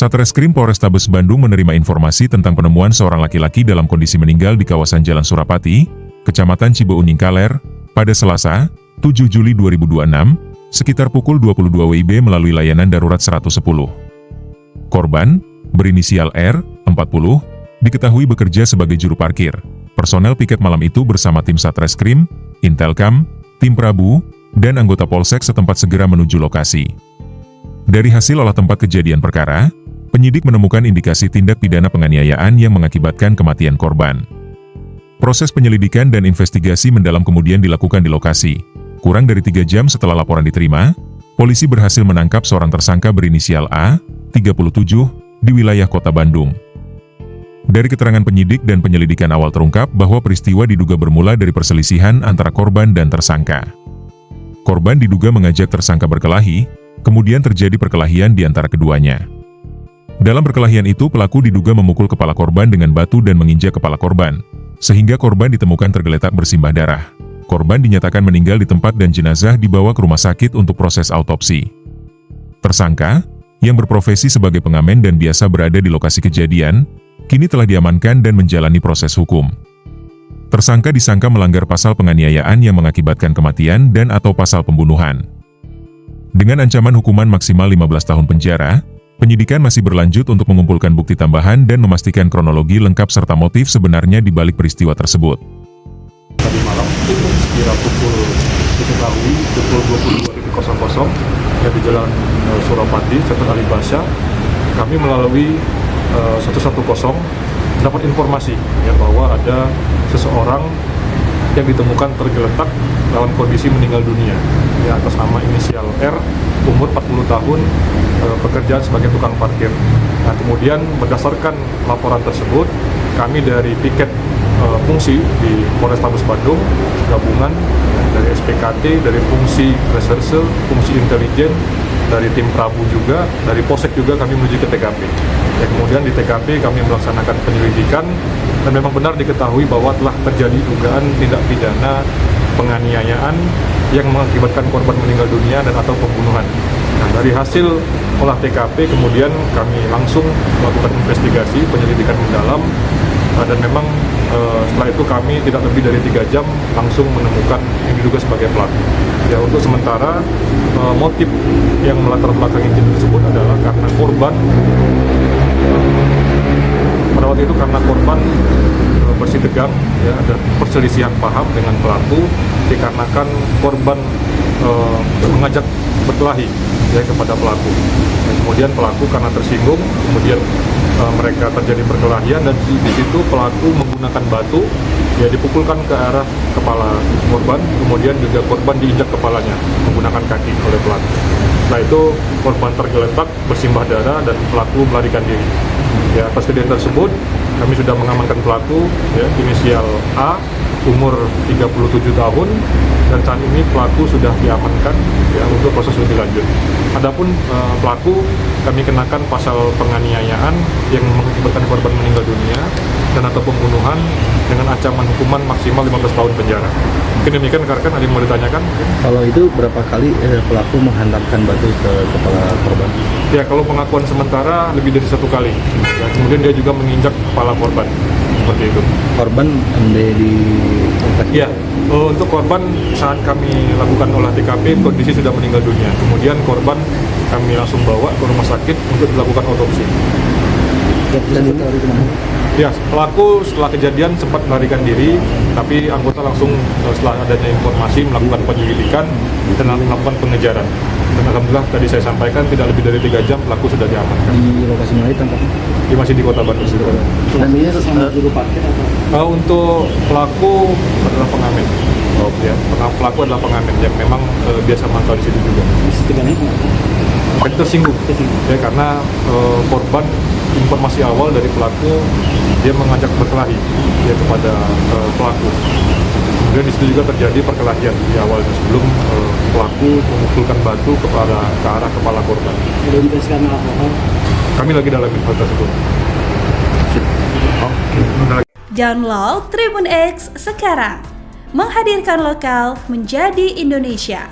Satreskrim Polrestabes Bandung menerima informasi tentang penemuan seorang laki-laki dalam kondisi meninggal di kawasan Jalan Surapati, Kecamatan Cibeunyi Kaler, pada Selasa, 7 Juli 2026, sekitar pukul 22 WIB melalui layanan darurat 110. Korban, berinisial R, 40, diketahui bekerja sebagai juru parkir. Personel piket malam itu bersama tim Satreskrim, Intelkam, tim Prabu, dan anggota Polsek setempat segera menuju lokasi. Dari hasil olah tempat kejadian perkara, penyidik menemukan indikasi tindak pidana penganiayaan yang mengakibatkan kematian korban. Proses penyelidikan dan investigasi mendalam kemudian dilakukan di lokasi. Kurang dari 3 jam setelah laporan diterima, polisi berhasil menangkap seorang tersangka berinisial A, 37, di wilayah Kota Bandung. Dari keterangan penyidik dan penyelidikan awal terungkap bahwa peristiwa diduga bermula dari perselisihan antara korban dan tersangka. Korban diduga mengajak tersangka berkelahi, kemudian terjadi perkelahian di antara keduanya. Dalam perkelahian itu pelaku diduga memukul kepala korban dengan batu dan menginjak kepala korban, sehingga korban ditemukan tergeletak bersimbah darah. Korban dinyatakan meninggal di tempat dan jenazah dibawa ke rumah sakit untuk proses autopsi. Tersangka, yang berprofesi sebagai pengamen dan biasa berada di lokasi kejadian, kini telah diamankan dan menjalani proses hukum. Tersangka disangka melanggar pasal penganiayaan yang mengakibatkan kematian dan atau pasal pembunuhan. Dengan ancaman hukuman maksimal 15 tahun penjara, penyidikan masih berlanjut untuk mengumpulkan bukti tambahan dan memastikan kronologi lengkap serta motif sebenarnya di balik peristiwa tersebut. Tadi malam, sekira pukul 22.00 ya, di Jalan Surapati, Sektor Alibasa, kami melalui 110 dapat informasi ya, bahwa ada seseorang yang ditemukan tergeletak dalam kondisi meninggal dunia ya, atas nama inisial R, umur 40 tahun, pekerjaan sebagai tukang parkir. Nah, kemudian berdasarkan laporan tersebut, kami dari piket fungsi di Polrestabes Bandung, gabungan dari SPKT, dari fungsi reserse, fungsi intelijen, dari tim Prabu juga, dari Polsek juga kami menuju ke TKP. Ya, kemudian di TKP kami melaksanakan penyelidikan dan memang benar diketahui bahwa telah terjadi dugaan tindak pidana penganiayaan yang mengakibatkan korban meninggal dunia dan atau pembunuhan. Nah, dari hasil olah TKP kemudian kami langsung melakukan investigasi penyelidikan mendalam dan memang setelah itu kami tidak lebih dari 3 jam langsung menemukan yang diduga sebagai pelaku. Ya, untuk sementara motif yang melatar belakangi insiden tersebut adalah karena korban pada waktu itu karena korban bersih tegang ya, ada perselisihan paham dengan pelaku dikarenakan korban mengajak berkelahi ya kepada pelaku. Dan kemudian pelaku karena tersinggung, kemudian mereka terjadi perkelahian dan di situ pelaku menggunakan batu ya, dipukulkan ke arah kepala korban, kemudian juga korban diinjak kepalanya menggunakan kaki oleh pelaku. Setelah itu korban tergeletak bersimbah darah dan pelaku melarikan diri. Ya, atas kejadian tersebut kami sudah mengamankan pelaku ya, inisial A, umur 37 tahun, dan saat ini pelaku sudah diamankan ya, untuk proses lebih lanjut. Adapun pelaku kami kenakan pasal penganiayaan yang mengakibatkan korban meninggal dunia dan atau pembunuhan dengan ancaman hukuman maksimal 15 tahun penjara. Mungkin demikian rekan-rekan, ada yang mau ditanyakan? Kalau itu berapa kali pelaku menghantamkan batu ke kepala korban? Ya, kalau pengakuan sementara lebih dari 1 kali. Ya, kemudian dia juga menginjak kepala korban. Seperti itu. Korban di Ya, untuk korban saat kami lakukan olah TKP kondisi sudah meninggal dunia. Kemudian korban kami langsung bawa ke rumah sakit untuk dilakukan autopsi. Ya, pelaku setelah kejadian sempat melarikan diri, tapi anggota langsung setelah adanya informasi melakukan penyelidikan dan melakukan pengejaran. Dan alhamdulillah tadi saya sampaikan tidak lebih dari 3 jam pelaku sudah diamankan. Di lokasi mana ditangkap? Dia masih di Kota Bandung. Dan ini sesama juru parkir atau? Untuk pelaku adalah pengamen. Oh ya, pelaku adalah pengamen yang memang biasa mantau di situ juga. Kan tersinggung. Ya, karena korban informasi awal dari pelaku dia mengajak berkelahi ya kepada pelaku. Kemudian di situ juga terjadi perkelahian di awalnya sebelum pelaku memukulkan batu ke arah kepala korban. Identifikasi alkohol. Kami lagi dalam hal tersebut. Download Tribun X sekarang, menghadirkan lokal menjadi Indonesia.